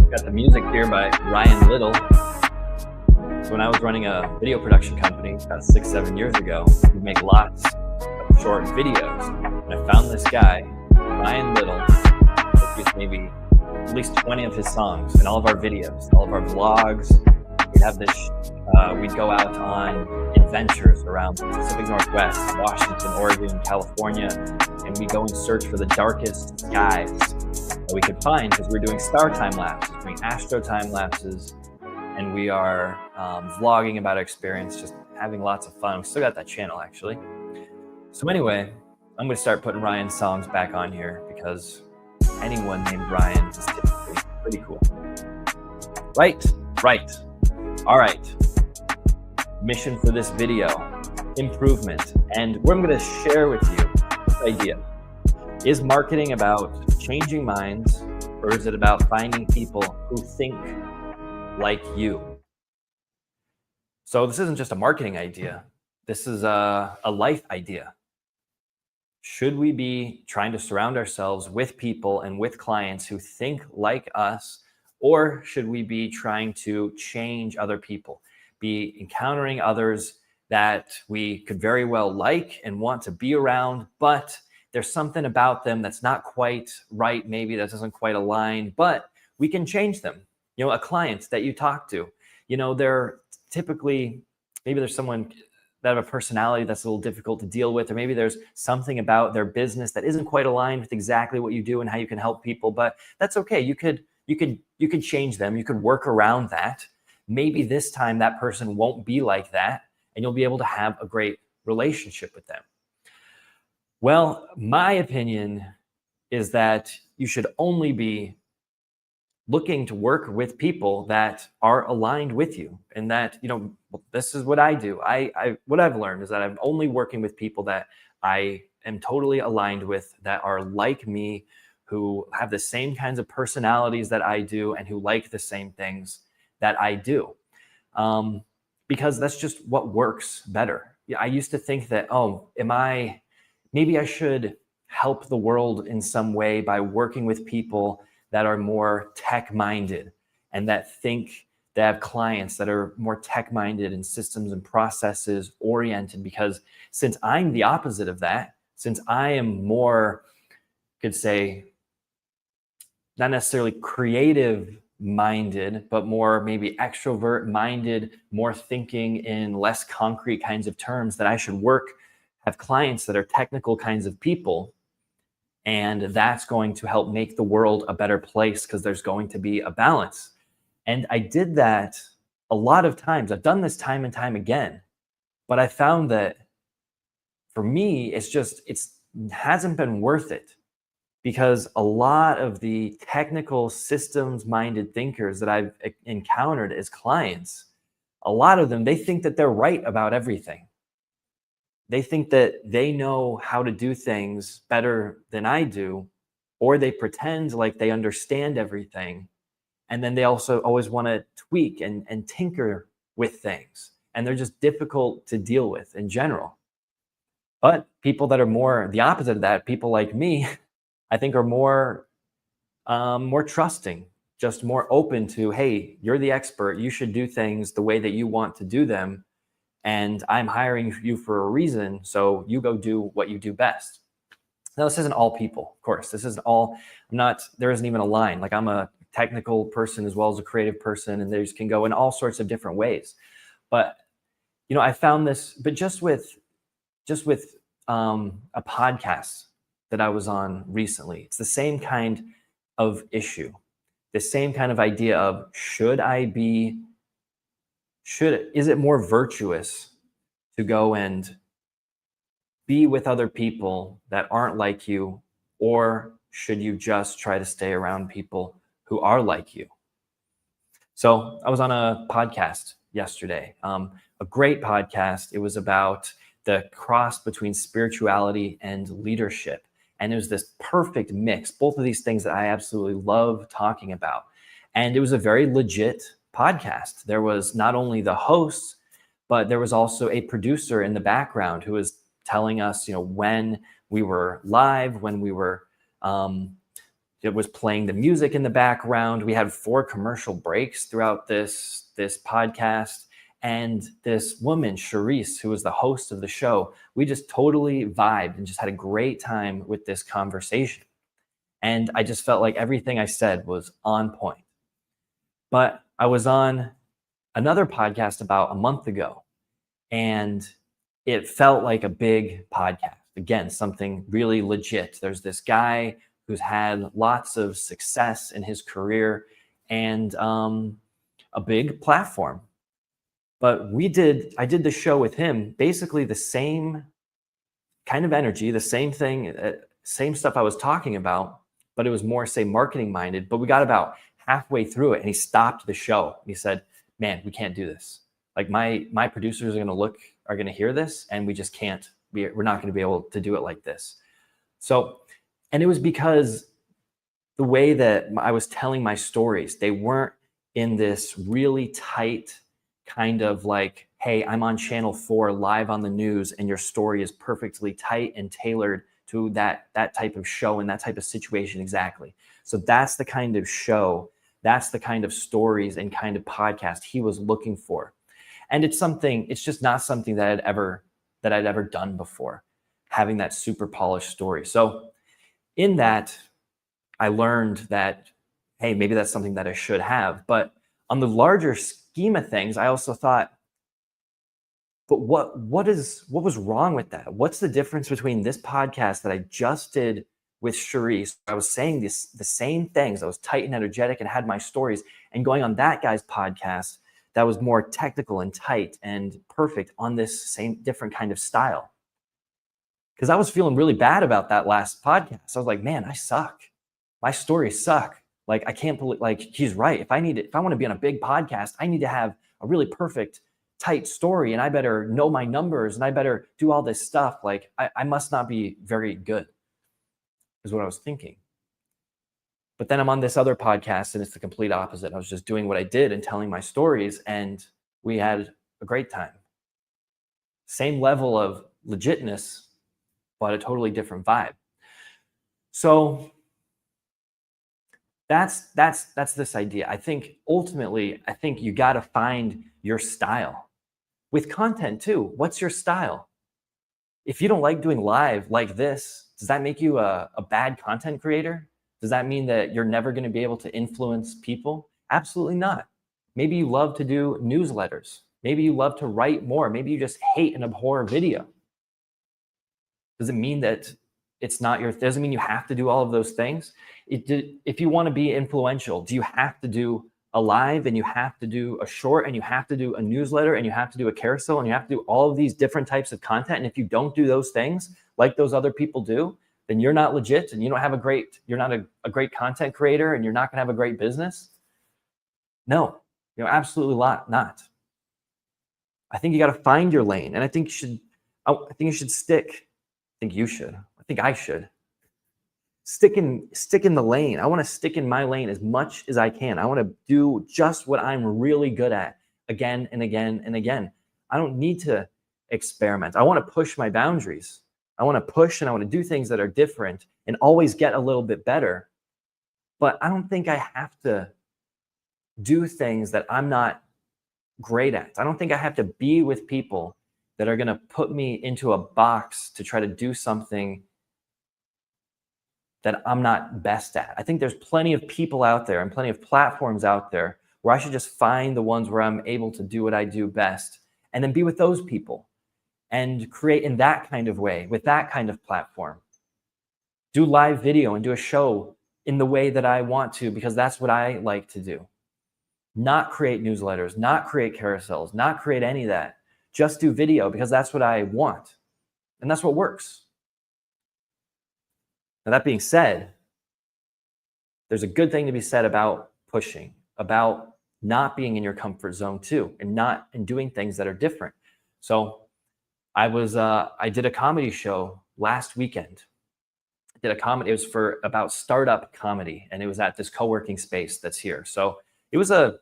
Got the music here by Ryan Little. So when I was running a video production company about 6-7 years ago, we'd make lots of short videos. And I found this guy, Ryan Little, that used maybe at least 20 of his songs in all of our videos, all of our vlogs. We'd have this, we'd go out on adventures around the Pacific Northwest, Washington, Oregon, California, and we'd go and search for the darkest skies that we could find, because we're doing star time lapses, doing astro time lapses, and we are vlogging about our experience, just having lots of fun. We still got that channel, actually. So anyway, I'm going to start putting Ryan's songs back on here, because anyone named Ryan is typically pretty cool. Right. All right. Mission for this video, improvement. And what I'm going to share with you this idea. Is marketing about changing minds, or is it about finding people who think like you? So this isn't just a marketing idea. This is a life idea. Should we be trying to surround ourselves with people and with clients who think like us, or should we be trying to change other people, be encountering others that we could very well like and want to be around, but there's something about them that's not quite right, maybe that doesn't quite align, but we can change them. You know, a client that you talk to, you know, they're typically, maybe there's someone that have a personality that's a little difficult to deal with, or maybe there's something about their business that isn't quite aligned with exactly what you do and how you can help people, but that's okay. You could change them. You could work around that. Maybe this time that person won't be like that, and you'll be able to have a great relationship with them. Well, my opinion is that you should only be looking to work with people that are aligned with you, and that, you know, this is what I do. What I've learned is that I'm only working with people that I am totally aligned with, that are like me, who have the same kinds of personalities that I do, and who like the same things that I do. Because that's just what works better. I used to think that, maybe I should help the world in some way by working with people that are more tech-minded, and that have clients that are more tech-minded and systems and processes oriented. Because since I'm the opposite of that, since I am more, could say, not necessarily creative minded, but more maybe extrovert minded, more thinking in less concrete kinds of terms, that I should have clients that are technical kinds of people. And that's going to help make the world a better place, because there's going to be a balance. And I did that a lot of times. I've done this time and time again, but I found that for me, it hasn't been worth it, because a lot of the technical systems minded thinkers that I've encountered as clients, a lot of them, they think that they're right about everything. They think that they know how to do things better than I do, or they pretend like they understand everything. And then they also always want to tweak and tinker with things. And they're just difficult to deal with in general. But people that are more the opposite of that, people like me, I think are more trusting, just more open to, hey, you're the expert. You should do things the way that you want to do them. And I'm hiring you for a reason, so you go do what you do best. Now, this isn't all people, of course. This isn't all, there isn't even a line. Like, I'm a technical person as well as a creative person, and these can go in all sorts of different ways. But, you know, I found this, but just with a podcast that I was on recently, it's the same kind of issue, the same kind of idea of, is it more virtuous to go and be with other people that aren't like you, or should you just try to stay around people who are like you? So I was on a podcast yesterday, a great podcast. It was about the cross between spirituality and leadership. And it was this perfect mix, both of these things that I absolutely love talking about. And it was a very legit podcast. There was not only the host, but there was also a producer in the background who was telling us, you know, when we were live, when we were it was playing the music in the background. We had 4 commercial breaks throughout this podcast. And this woman, Charisse, who was the host of the show, we just totally vibed and just had a great time with this conversation. And I just felt like everything I said was on point. But I was on another podcast about a month ago, and it felt like a big podcast. Again, something really legit. There's this guy who's had lots of success in his career and a big platform. But I did the show with him, basically the same kind of energy, the same thing, same stuff I was talking about, but it was more, say, marketing minded. But we got about halfway through it and he stopped the show. He said, man, we can't do this. Like my producers are going to hear this, and we just can't, we're not going to be able to do it like this. So, and it was because the way that I was telling my stories, they weren't in this really tight kind of like, hey, I'm on Channel 4 live on the news, and your story is perfectly tight and tailored to that type of show and that type of situation exactly. So that's the kind of show, that's the kind of stories and kind of podcast he was looking for. And it's just not something that I'd ever done before, having that super polished story. So in that, I learned that, hey, maybe that's something that I should have. But on the larger scheme of things, I also thought, but what was wrong with that? What's the difference between this podcast that I just did with Charisse? I was saying the same things. I was tight and energetic and had my stories, and going on that guy's podcast that was more technical and tight and perfect on this same different kind of style. Because I was feeling really bad about that last podcast. I was like, man, I suck. My stories suck. Like, I can't believe, like, he's right. If I want to be on a big podcast, I need to have a really perfect, tight story, and I better know my numbers, and I better do all this stuff. Like, I must not be very good, is what I was thinking. But then I'm on this other podcast, and it's the complete opposite. I was just doing what I did and telling my stories, and we had a great time. Same level of legitness, but a totally different vibe. So that's this idea. I think ultimately, you got to find your style with content too. What's your style? If you don't like doing live like this, does that make you a bad content creator? Does that mean that you're never going to be able to influence people? Absolutely not. Maybe you love to do newsletters. Maybe you love to write more. Maybe you just hate and abhor video. Does it mean that doesn't mean you have to do all of those things? If you want to be influential, do you have to do a live, and you have to do a short, and you have to do a newsletter, and you have to do a carousel, and you have to do all of these different types of content? And if you don't do those things like those other people do, then you're not legit, and you're not a great content creator, and you're not going to have a great business. No, absolutely not. I think you got to find your lane, and I think you should stick. I should stick in the lane. I want to stick in my lane as much as I can. I want to do just what I'm really good at again and again and again. I don't need to experiment. I want to push my boundaries. I want to push, and I want to do things that are different and always get a little bit better. But I don't think I have to do things that I'm not great at. I don't think I have to be with people that are going to put me into a box to try to do something that I'm not best at. I think there's plenty of people out there and plenty of platforms out there where I should just find the ones where I'm able to do what I do best, and then be with those people and create in that kind of way, with that kind of platform. Do live video and do a show in the way that I want to, because that's what I like to do. Not create newsletters, not create carousels, not create any of that. Just do video because that's what I want. And that's what works. Now, that being said, there's a good thing to be said about pushing, about not being in your comfort zone too, and doing things that are different. So I did a comedy show last weekend. It was about startup comedy, and it was at this co-working space that's here. So it was a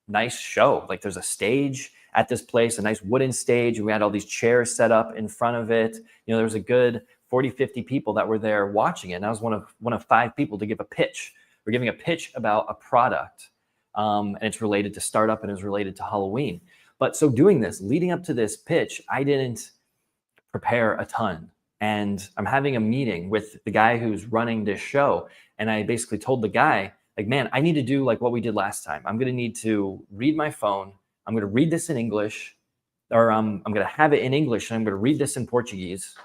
nice show. Like, there's a stage at this place, a nice wooden stage, and we had all these chairs set up in front of it. There was a good 40, 50 people that were there watching it. And I was one of 5 people to give a pitch. We're giving a pitch about a product, and it's related to startup and is related to Halloween. But so doing this, leading up to this pitch, I didn't prepare a ton. And I'm having a meeting with the guy who's running this show. And I basically told the guy, like, man, I need to do like what we did last time. I'm going to need to read my phone. I'm going to read this in English, or I'm going to have it in English, and I'm going to read this in Portuguese,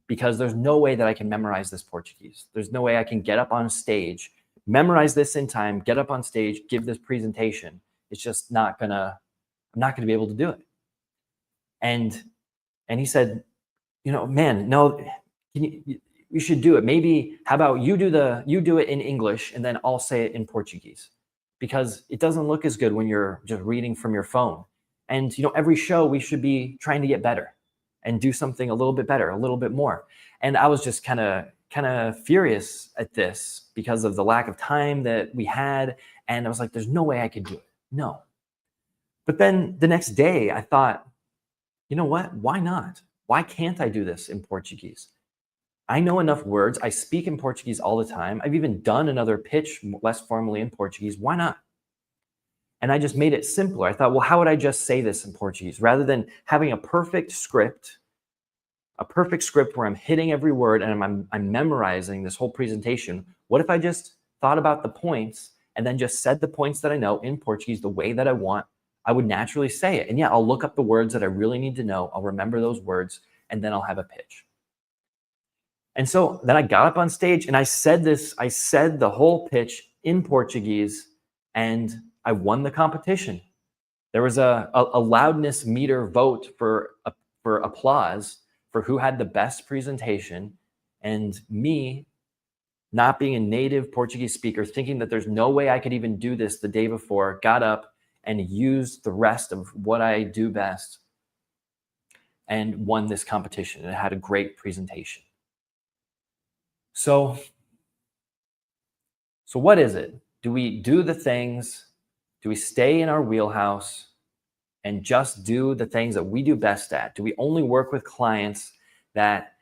because there's no way that I can memorize this Portuguese. There's no way I can get up on stage, memorize this in time, get up on stage, give this presentation. It's just I'm not gonna be able to do it. And he said, man, no, you should do it. Maybe, how about you do it in English and then I'll say it in Portuguese, because it doesn't look as good when you're just reading from your phone. And every show we should be trying to get better and do something a little bit better, a little bit more. And I was just kind of furious at this because of the lack of time that we had. And I was like, there's no way I could do it. No. But then the next day I thought, you know what? Why not? Why can't I do this in Portuguese? I know enough words. I speak in Portuguese all the time. I've even done another pitch less formally in Portuguese. Why not? And I just made it simpler. I thought, well, how would I just say this in Portuguese? Rather than having a perfect script where I'm hitting every word and I'm memorizing this whole presentation, what if I just thought about the points and then just said the points that I know in Portuguese the way that I want? I would naturally say it. And yeah, I'll look up the words that I really need to know. I'll remember those words, and then I'll have a pitch. And so then I got up on stage and I said the whole pitch in Portuguese, and I won the competition. There was a loudness meter vote for applause for who had the best presentation. And me, not being a native Portuguese speaker, thinking that there's no way I could even do this the day before, got up and used the rest of what I do best and won this competition. And it had a great presentation. So what is it? Do we do the things? Do we stay in our wheelhouse and just do the things that we do best at? Do we only work with clients that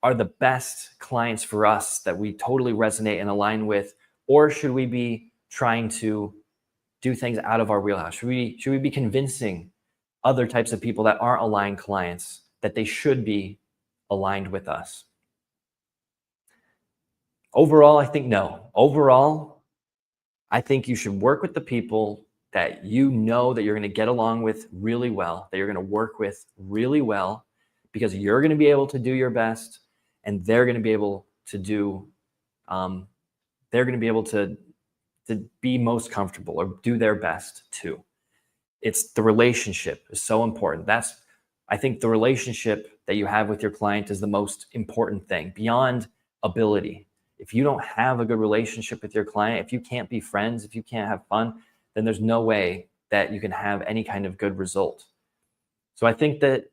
are the best clients for us, that we totally resonate and align with? Or should we be trying to do things out of our wheelhouse? Should we be convincing other types of people that aren't aligned clients that they should be aligned with us? Overall, I think no. Overall, I think you should work with the people that you know that you're going to get along with really well, that you're going to work with really well, because you're going to be able to do your best, and they're going to be able to be most comfortable or do their best too. It's the relationship is so important. I think the relationship that you have with your client is the most important thing beyond ability. If you don't have a good relationship with your client, if you can't be friends, if you can't have fun, then there's no way that you can have any kind of good result. So I think that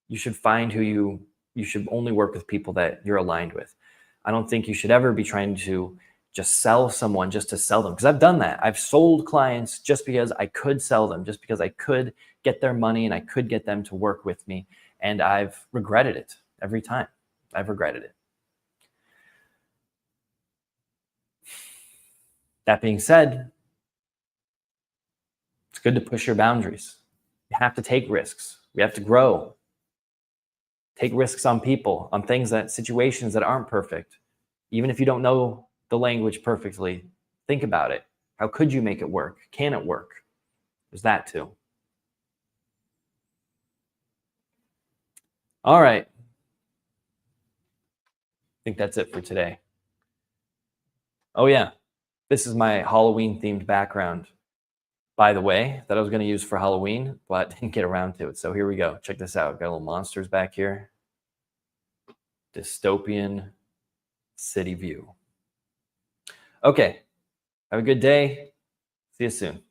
you should find you should only work with people that you're aligned with. I don't think you should ever be trying to just sell someone just to sell them, because I've done that. I've sold clients just because I could sell them, just because I could get their money and I could get them to work with me. And I've regretted it every time. I've regretted it. That being said, it's good to push your boundaries. You have to take risks. We have to grow. Take risks on people, on situations that aren't perfect. Even if you don't know the language perfectly, think about it. How could you make it work? Can it work? There's that too. All right. I think that's it for today. Oh yeah, this is my Halloween themed background, by the way, that I was going to use for Halloween, but didn't get around to it. So here we go. Check this out. Got little monsters back here. Dystopian city view. Okay. Have a good day. See you soon.